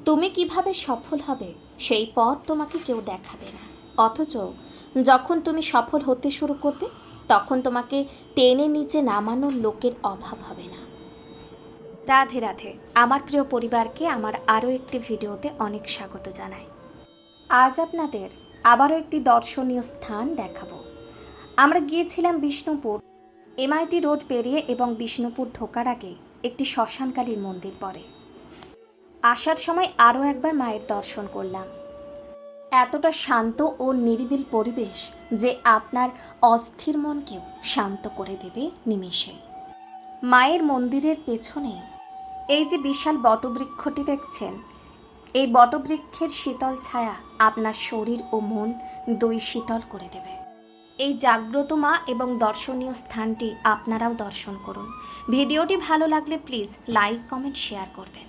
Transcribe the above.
তুমি কিভাবে সফল হবে সেই পথ তোমাকে কেউ দেখাবে না, অথচ যখন তুমি সফল হতে শুরু করবে তখন তোমাকে টেনে নিচে নামানোর লোকের অভাব হবে না। রাধে রাধে, আমার প্রিয় পরিবারকে আমার আরও একটি ভিডিওতে অনেক স্বাগত জানাই। আজ আপনাদের আবারও একটি দর্শনীয় স্থান দেখাবো। আমরা গিয়েছিলাম বিষ্ণুপুর। এমআইটি রোড পেরিয়ে এবং বিষ্ণুপুর ঢোকার আগে একটি শ্মশানকালীর মন্দির পড়ে। আসার সময় আরও একবার মায়ের দর্শন করলাম। এতটা শান্ত ও নিরিবিল পরিবেশ যে আপনার অস্থির মনকেও শান্ত করে দেবে নিমেষে। মায়ের মন্দিরের পেছনে এই যে বিশাল বটবৃক্ষটি দেখছেন, এই বটবৃক্ষের শীতল ছায়া আপনার শরীর ও মন দুই শীতল করে দেবে। এই জাগ্রত মা এবং দর্শনীয় স্থানটি আপনারাও দর্শন করুন। ভিডিওটি ভালো লাগলে প্লিজ লাইক, কমেন্ট, শেয়ার করবেন।